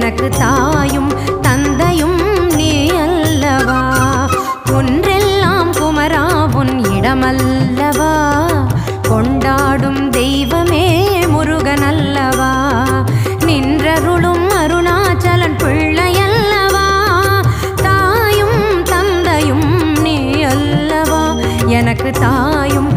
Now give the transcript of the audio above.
எனக்கு தாயும் தந்தையும் நீ அல்லவா. ஒன்றெல்லாம் குமரா உன் இடமல்லவா. கொண்டாடும் தெய்வமே முருகன் அல்லவா. நின்றருளும் அருணாச்சலன் பிள்ளையல்லவா. தாயும் தந்தையும் நீ அல்லவா. எனக்கு தாயும்